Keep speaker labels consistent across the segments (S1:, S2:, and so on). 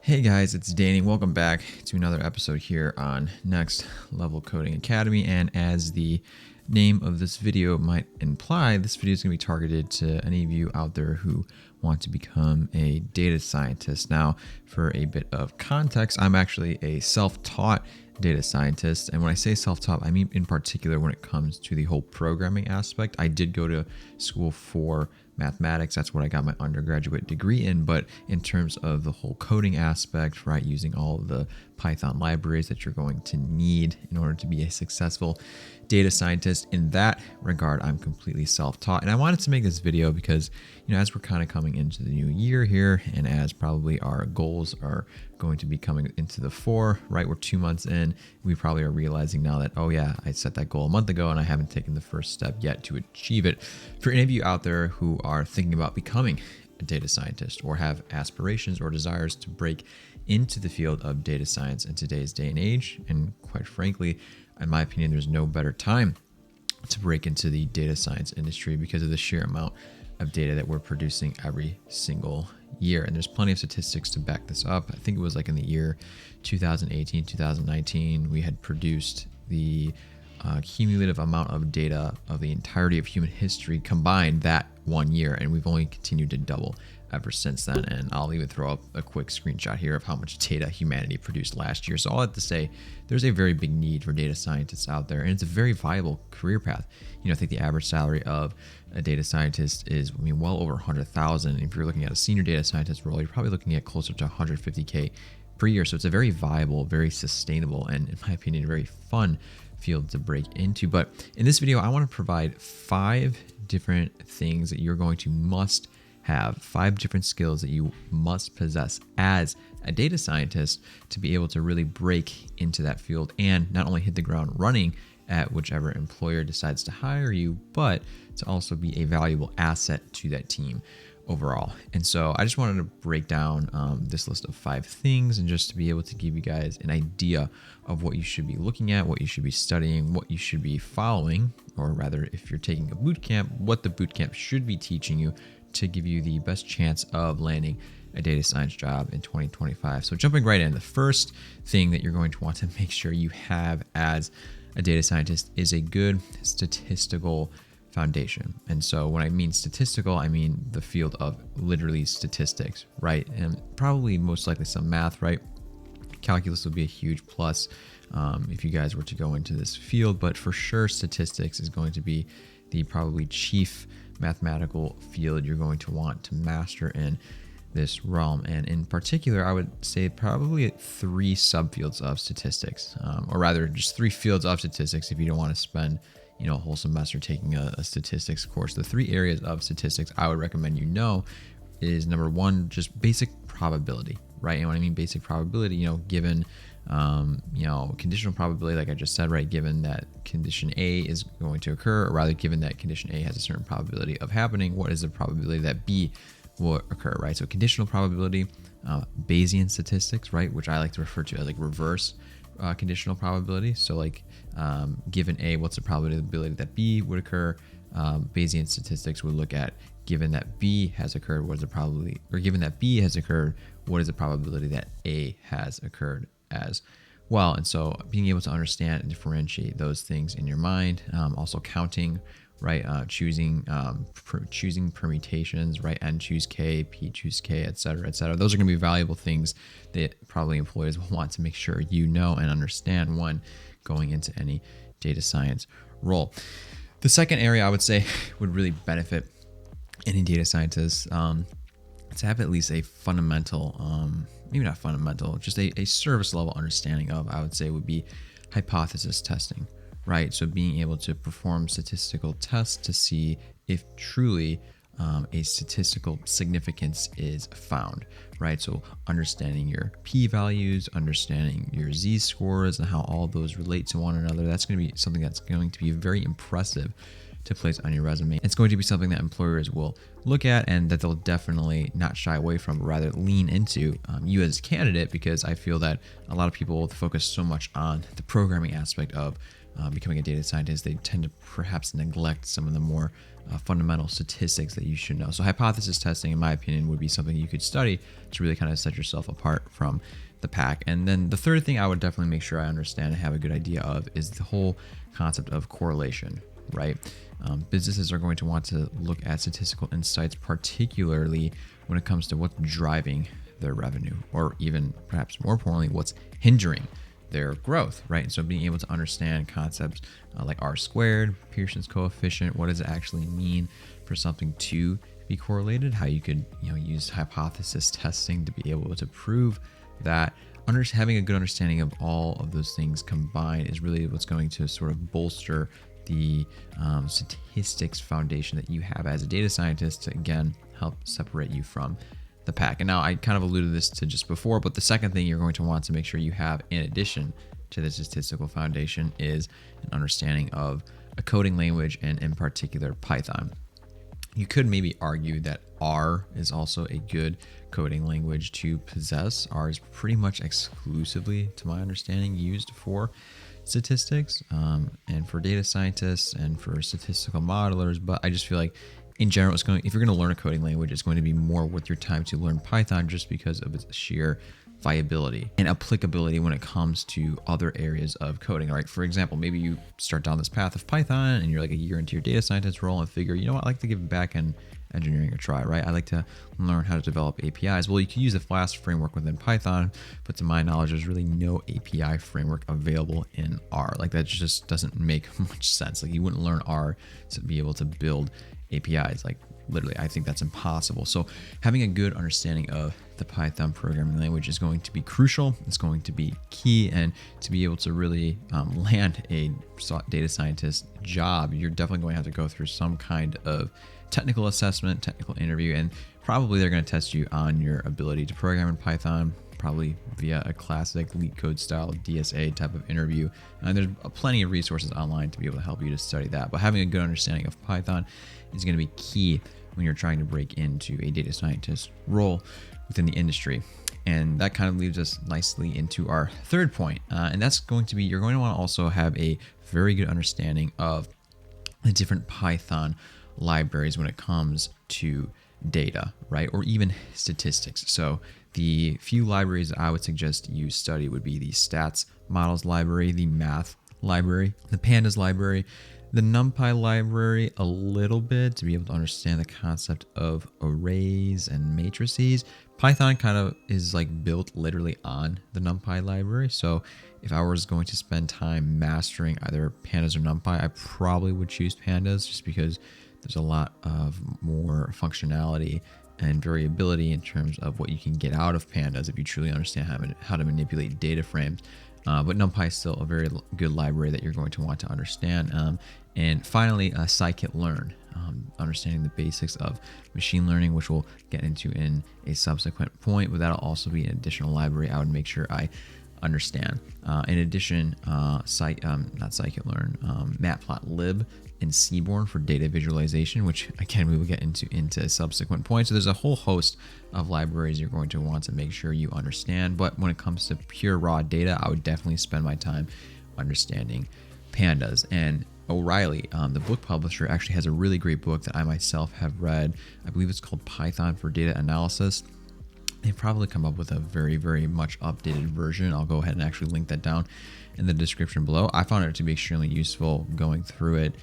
S1: Hey guys, it's Danny. Welcome back to another episode here on Next Level Coding Academy. And as the name of this video might imply, this video is going to be targeted to any of you out there who want to become a data scientist. Now, for a bit of context, I'm actually a self-taught data scientist. And when I say self-taught, I mean in particular when it comes to the whole programming aspect. I did go to school for mathematics. That's what I got my undergraduate degree in. But in terms of the whole coding aspect, right, using all of the Python libraries that you're going to need in order to be a successful data scientist, in that regard, I'm completely self-taught. And I wanted to make this video because, as we're kind of coming into the new year here, and as probably our goals are going to be coming into the fore, right? We're 2 months in. We probably are realizing now that, oh yeah, I set that goal a month ago and I haven't taken the first step yet to achieve it. For any of you out there who are thinking about becoming a data scientist or have aspirations or desires to break into the field of data science in today's day and age, and quite frankly, in my opinion, there's no better time to break into the data science industry because of the sheer amount of data that we're producing every single year. And there's plenty of statistics to back this up. I think it was like in the year 2018, 2019, we had produced the cumulative amount of data of the entirety of human history combined that 1 year. And we've only continued to double ever since then. And I'll even throw up a quick screenshot here of how much data humanity produced last year. So all I have to say, there's a very big need for data scientists out there, and it's a very viable career path. I think the average salary of a data scientist is, well over 100,000. If you're looking at a senior data scientist role, you're probably looking at closer to 150K per year. So it's a very viable, very sustainable, and in my opinion, a very fun field to break into. But in this video, I want to provide 5 different things that you're going to must have, 5 different skills that you must possess as a data scientist to be able to really break into that field and not only hit the ground running at whichever employer decides to hire you, but to also be a valuable asset to that team overall. And so I just wanted to break down this list of 5 things, and just to be able to give you guys an idea of what you should be looking at, what you should be studying, what you should be following, or rather, if you're taking a boot camp, what the boot camp should be teaching you to give you the best chance of landing a data science job in 2025. So jumping right in, the first thing that you're going to want to make sure you have as a data scientist is a good statistical foundation. And so when I mean statistical, I mean the field of literally statistics, right? And probably most likely some math, right? Calculus would be a huge plus if you guys were to go into this field, but for sure statistics is going to be the probably chief mathematical field you're going to want to master in this realm. And in particular, I would say probably 3 subfields of statistics, or rather just 3 fields of statistics if you don't want to spend a whole semester taking a statistics course. The 3 areas of statistics I would recommend is number 1, just basic probability, right? And when I mean basic probability, given conditional probability, like I just said, right, given that condition A is going to occur, or rather given that condition A has a certain probability of happening, what is the probability that B will occur, right? So conditional probability, Bayesian statistics, right, which I like to refer to as like reverse conditional probability. So like given A, what's the probability that B would occur? Bayesian statistics would look at given that B has occurred, what is the probability, or given that B has occurred, what is the probability that A has occurred as well. And so being able to understand and differentiate those things in your mind, also counting, right? Choosing permutations, right? N choose K, P choose K, et cetera, et cetera. Those are going to be valuable things that probably employers will want to make sure you know and understand when going into any data science role. The second area I would say would really benefit any data scientist to have at least a fundamental, maybe not fundamental, just a service level understanding of, I would say, would be hypothesis testing, right? So being able to perform statistical tests to see if truly a statistical significance is found, right? So understanding your p-values, understanding your z-scores, and how all those relate to one another, that's going to be something that's going to be very impressive to place on your resume. It's going to be something that employers will look at and that they'll definitely not shy away from, but rather lean into you as a candidate, because I feel that a lot of people focus so much on the programming aspect of becoming a data scientist, they tend to perhaps neglect some of the more fundamental statistics that you should know. So hypothesis testing, in my opinion, would be something you could study to really kind of set yourself apart from the pack. And then the third thing I would definitely make sure I understand and have a good idea of is the whole concept of correlation, right? Businesses are going to want to look at statistical insights, particularly when it comes to what's driving their revenue, or even perhaps more importantly, what's hindering their growth, right? And so being able to understand concepts like R squared, Pearson's coefficient, what does it actually mean for something to be correlated, how you could use hypothesis testing to be able to prove that. Having a good understanding of all of those things combined is really what's going to sort of bolster the statistics foundation that you have as a data scientist to, again, help separate you from the pack. And now I kind of alluded this to just before, but the second thing you're going to want to make sure you have in addition to the statistical foundation is an understanding of a coding language, and in particular Python. You could maybe argue that R is also a good coding language to possess. R is pretty much exclusively, to my understanding, used for statistics and for data scientists and for statistical modelers. But I just feel like in general, if you're going to learn a coding language, it's going to be more worth your time to learn Python just because of its sheer viability and applicability when it comes to other areas of coding. Right? For example, maybe you start down this path of Python and you're like a year into your data scientist role and figure, you know what, I like to give backend engineering a try, right? I like to learn how to develop APIs. Well, you can use the Flask framework within Python, but to my knowledge, there's really no API framework available in R. Like that just doesn't make much sense. Like you wouldn't learn R to be able to build APIs. Like literally, I think that's impossible. So having a good understanding of the Python programming language is going to be crucial. It's going to be key. And to be able to really land a data scientist job, you're definitely going to have to go through some kind of technical assessment, technical interview, and probably they're going to test you on your ability to program in Python, probably via a classic LeetCode style DSA type of interview. And there's plenty of resources online to be able to help you to study that. But having a good understanding of Python is going to be key when you're trying to break into a data scientist role within the industry. And that kind of leads us nicely into our third point. And that's going to be, you're going to want to also have a very good understanding of the different Python libraries when it comes to data, right? Or even statistics. So the few libraries I would suggest you study would be the stats models library, the math library, the pandas library, the NumPy library a little bit to be able to understand the concept of arrays and matrices. Python kind of is like built literally on the NumPy library. So if I was going to spend time mastering either pandas or NumPy, I probably would choose pandas just because there's a lot of more functionality and variability in terms of what you can get out of pandas if you truly understand how to manipulate data frames. But NumPy is still a very good library that you're going to want to understand. And finally, scikit-learn, understanding the basics of machine learning, which we'll get into in a subsequent point, but that'll also be an additional library I would make sure I understand. In addition, Matplotlib and Seaborn for data visualization, which again we will get into subsequent points. So there's a whole host of libraries you're going to want to make sure you understand. But when it comes to pure raw data, I would definitely spend my time understanding pandas. And O'Reilly, the book publisher, actually has a really great book that I myself have read. I believe it's called Python for Data Analysis. They've probably come up with a very, very much updated version. I'll go ahead and actually link that down in the description below. I found it to be extremely useful going through it,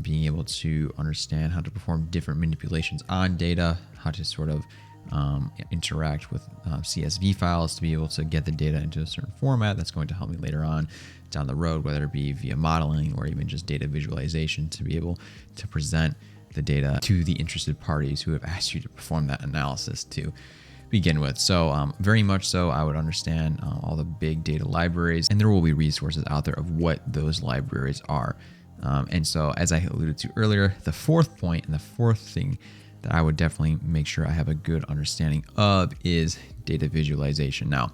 S1: being able to understand how to perform different manipulations on data, how to sort of interact with CSV files to be able to get the data into a certain format that's going to help me later on down the road, whether it be via modeling or even just data visualization, to be able to present the data to the interested parties who have asked you to perform that analysis to begin with. So very much so, I would understand all the big data libraries, and there will be resources out there of what those libraries are. And so as I alluded to earlier, the fourth point and the fourth thing that I would definitely make sure I have a good understanding of is data visualization. Now,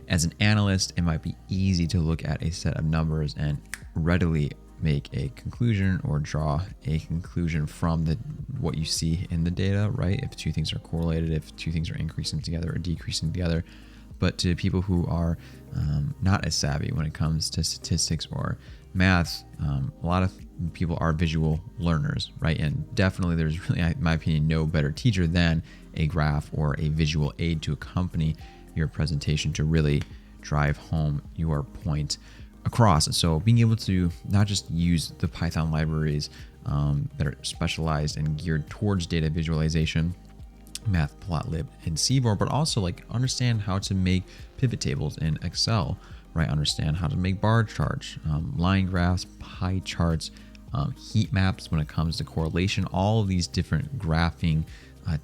S1: as an analyst, it might be easy to look at a set of numbers and readily make a conclusion or draw a conclusion from what you see in the data, right? If two things are correlated, if two things are increasing together or decreasing together. But to people who are not as savvy when it comes to statistics or math, a lot of people are visual learners, right? And definitely there's really, in my opinion, no better teacher than a graph or a visual aid to accompany your presentation to really drive home your point across. And so being able to not just use the Python libraries that are specialized and geared towards data visualization, Matplotlib and Seaborn, but also like understand how to make pivot tables in Excel, right? Understand how to make bar charts, line graphs, pie charts, heat maps when it comes to correlation. All of these different graphing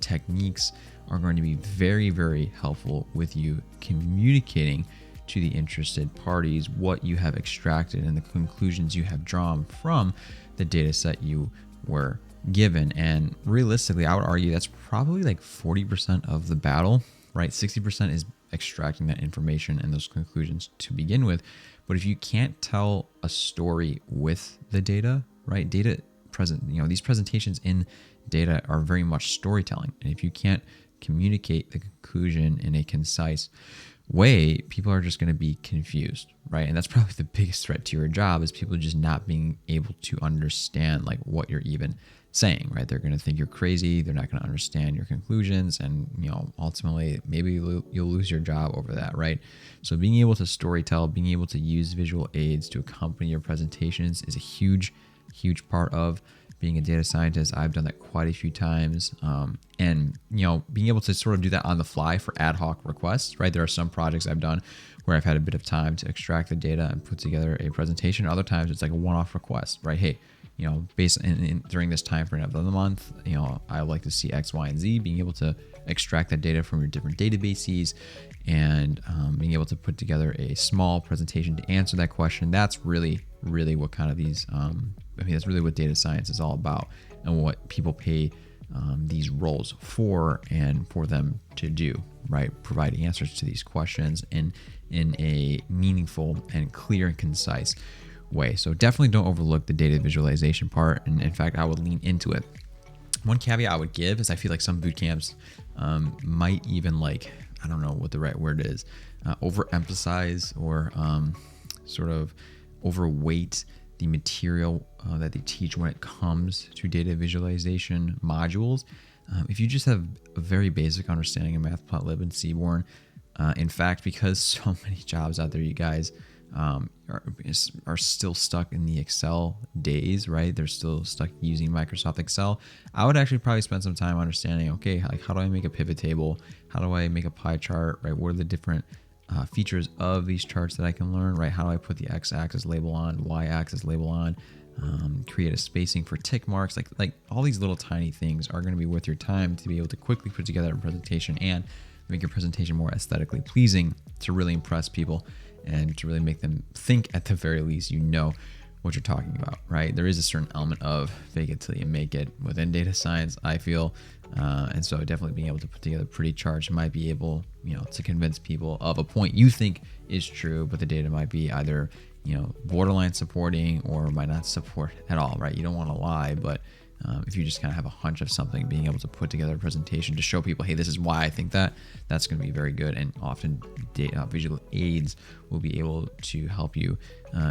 S1: techniques are going to be very, very helpful with you communicating to the interested parties what you have extracted and the conclusions you have drawn from the data set you were given. And realistically, I would argue that's probably like 40% of the battle, right? 60% is extracting that information and those conclusions to begin with. But if you can't tell a story with the data, right? These presentations in data are very much storytelling. And if you can't communicate the conclusion in a concise way, people are just going to be confused, right? And that's probably the biggest threat to your job, is people just not being able to understand like what you're even saying, right? They're going to think you're crazy. They're not going to understand your conclusions, and ultimately maybe you'll lose your job over that, right? So being able to storytell, being able to use visual aids to accompany your presentations is a huge part of being a data scientist. I've done that quite a few times. And being able to sort of do that on the fly for ad hoc requests, right? There are some projects I've done where I've had a bit of time to extract the data and put together a presentation. Other times it's like a one-off request, right? Hey, based during this time frame of the month, I would like to see X, Y, and Z. Being able to extract that data from your different databases and being able to put together a small presentation to answer that question. That's really what kind of these, that's really what data science is all about, and what people pay these roles for, and for them to do, right? Provide answers to these questions in a meaningful and clear and concise way. So definitely don't overlook the data visualization part. And in fact, I would lean into it. One caveat I would give is I feel like some boot camps might even, like, I don't know what the right word is, overemphasize or sort of overweight the material that they teach when it comes to data visualization modules. If you just have a very basic understanding of Matplotlib and Seaborn, in fact, because so many jobs out there, you guys are still stuck in the Excel days, right? They're still stuck using Microsoft Excel. I would actually probably spend some time understanding, okay, like, how do I make a pivot table? How do I make a pie chart, right? What are the different features of these charts that I can learn, right? How do I put the x-axis label on, y-axis label on, create a spacing for tick marks? Like all these little tiny things are going to be worth your time to be able to quickly put together a presentation and make your presentation more aesthetically pleasing to really impress people and to really make them think, at the very least, what you're talking about, right? There is a certain element of fake it till you make it within data science, I feel. And so definitely being able to put together pretty charts might be able, to convince people of a point you think is true, but the data might be either, borderline supporting or might not support at all, right? You don't want to lie, but if you just kind of have a hunch of something, being able to put together a presentation to show people, hey, this is why I think that's going to be very good. And often visual aids will be able to help you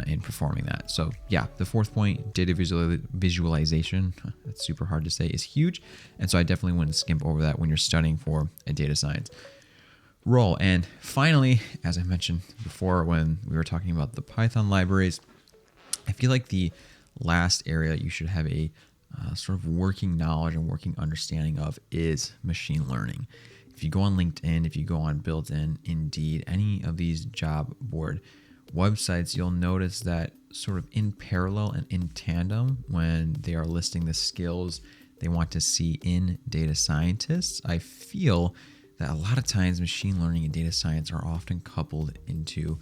S1: in performing that. So yeah, the fourth point, data visualization, that's super hard to say, is huge. And so I definitely wouldn't skimp over that when you're studying for a data science role. And finally, as I mentioned before, when we were talking about the Python libraries, I feel like the last area you should have a sort of working knowledge and working understanding of is machine learning. If you go on LinkedIn, if you go on Built-in, Indeed, any of these job board websites, you'll notice that sort of in parallel and in tandem, when they are listing the skills they want to see in data scientists, I feel that a lot of times machine learning and data science are often coupled into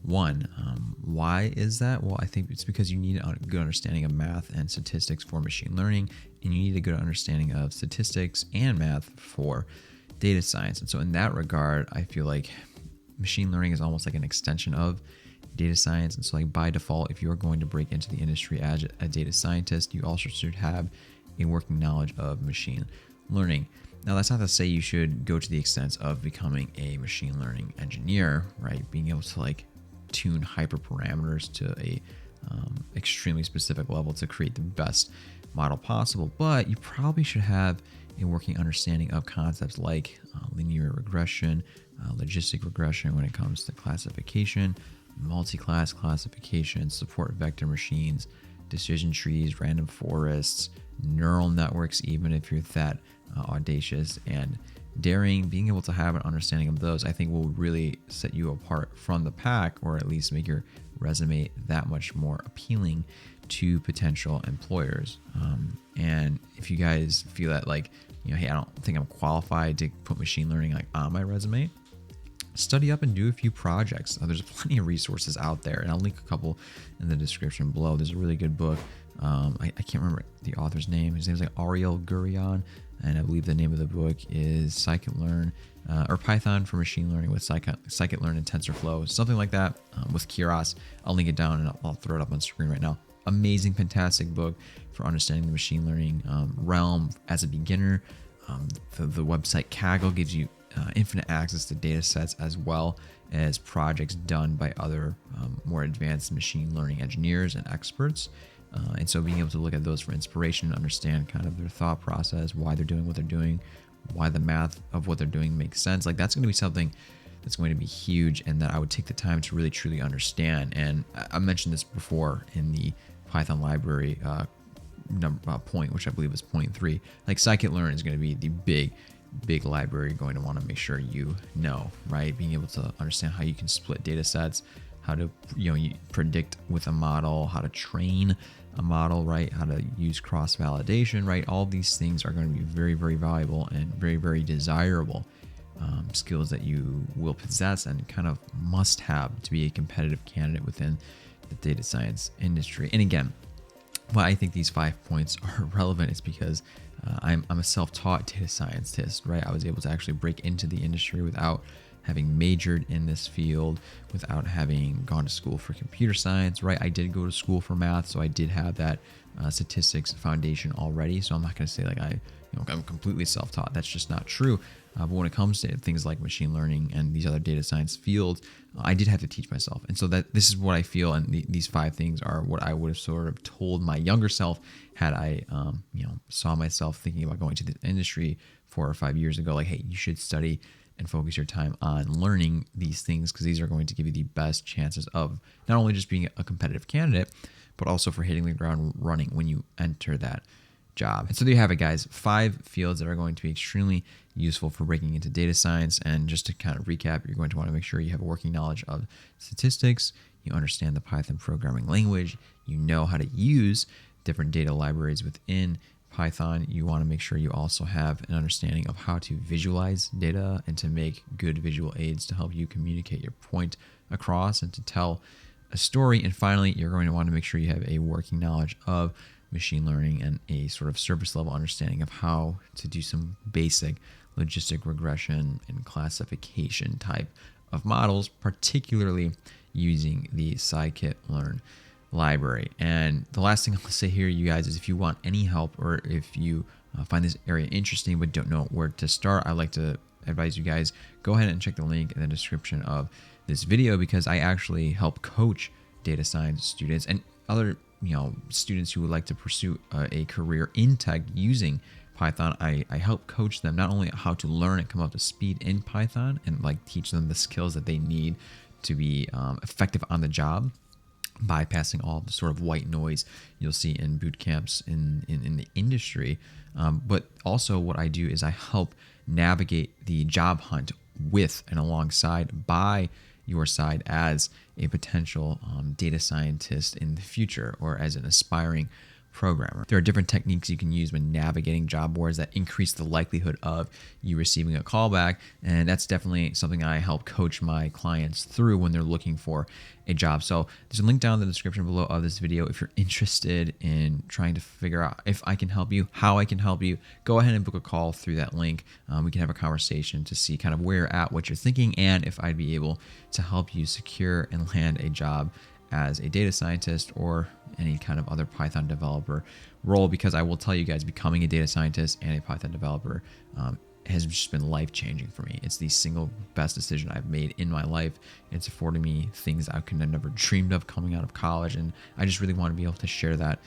S1: one. Why is that? Well, I think it's because you need a good understanding of math and statistics for machine learning, and you need a good understanding of statistics and math for data science. And so in that regard, I feel like machine learning is almost like an extension of data science. And so like by default, if you're going to break into the industry as a data scientist, you also should have a working knowledge of machine learning. Now, that's not to say you should go to the extent of becoming a machine learning engineer, right? Being able to like tune hyperparameters to a extremely specific level to create the best model possible. But you probably should have a working understanding of concepts like linear regression, logistic regression when it comes to classification, multi-class classification, support vector machines, decision trees, random forests, neural networks, even if you're that audacious and daring. Being able to have an understanding of those, I think, will really set you apart from the pack, or at least make your resume that much more appealing to potential employers. And if you guys feel that, like, hey, I don't think I'm qualified to put machine learning like on my resume, study up and do a few projects. There's plenty of resources out there, and I'll link a couple in the description below. There's a really good book. I can't remember the author's name. His name is like Ariel Gurion, and I believe the name of the book is Scikit-learn or Python for Machine Learning with Scikit-learn and TensorFlow, something like that, with Keras. I'll link it down and I'll throw it up on screen right now. Amazing, fantastic book for understanding the machine learning realm as a beginner. The website Kaggle gives you infinite access to data sets as well as projects done by other more advanced machine learning engineers and experts. And so being able to look at those for inspiration and understand kind of their thought process, why they're doing what they're doing, why the math of what they're doing makes sense. Like, that's going to be something that's going to be huge, and that I would take the time to really truly understand. And I mentioned this before in the Python library point, which I believe is point 3. Like, scikit-learn is going to be the big library you're going to want to make sure you know, right? Being able to understand how you can split data sets, how to you predict with a model, how to train a model, right? How to use cross-validation, right? All these things are going to be very, very valuable and very, very desirable skills that you will possess and kind of must have to be a competitive candidate within the data science industry. And again, why I think these 5 points are relevant is because I'm a self-taught data scientist, right? I was able to actually break into the industry without having majored in this field, without having gone to school for computer science, right? I did go to school for math, so I did have that statistics foundation already. So I'm not going to say like I'm completely self-taught. That's just not true. But when it comes to things like machine learning and these other data science fields, I did have to teach myself. And so that this is what I feel, and these 5 things are what I would have sort of told my younger self had I, saw myself thinking about going to the industry 4 or 5 years ago. Like, hey, you should study and focus your time on learning these things, because these are going to give you the best chances of not only just being a competitive candidate, but also for hitting the ground running when you enter that job. And so there you have it, guys. 5 fields that are going to be extremely useful for breaking into data science. And just to kind of recap, you're going to want to make sure you have a working knowledge of statistics, you understand the Python programming language, you know how to use different data libraries within Python. You want to make sure you also have an understanding of how to visualize data and to make good visual aids to help you communicate your point across and to tell a story. And finally, you're going to want to make sure you have a working knowledge of machine learning and a sort of surface level understanding of how to do some basic logistic regression and classification type of models, particularly using the scikit-learn library. And the last thing I'll say here, you guys, is if you want any help, or if you find this area interesting but don't know where to start, I'd like to advise you guys, go ahead and check the link in the description of this video, because I actually help coach data science students and other students who would like to pursue a career in tech using Python. I help coach them not only how to learn and come up to speed in Python and like teach them the skills that they need to be effective on the job, bypassing all the sort of white noise you'll see in boot camps in the industry. But also what I do is I help navigate the job hunt with and alongside by your side as a potential data scientist in the future, or as an aspiring programmer. There are different techniques you can use when navigating job boards that increase the likelihood of you receiving a callback, and that's definitely something I help coach my clients through when they're looking for a job. So there's a link down in the description below of this video if you're interested in trying to figure out if I can help you, how I can help you. Go ahead and book a call through that link. We can have a conversation to see kind of where you're at, what you're thinking, and if I'd be able to help you secure and land a job as a data scientist or any kind of other Python developer role. Because I will tell you guys, becoming a data scientist and a Python developer has just been life-changing for me. It's the single best decision I've made in my life. It's afforded me things I could have never dreamed of coming out of college, and I just really want to be able to share that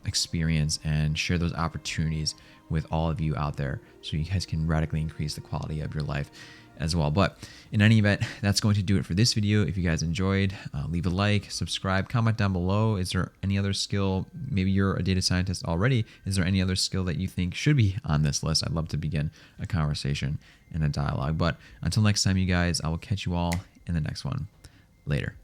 S1: experience and share those opportunities with all of you out there, so you guys can radically increase the quality of your life as well. But in any event, that's going to do it for this video. If you guys enjoyed, leave a like, subscribe, comment down below. Is there any other skill? Maybe you're a data scientist already. Is there any other skill that you think should be on this list? I'd love to begin a conversation and a dialogue. But until next time, you guys, I will catch you all in the next one. Later.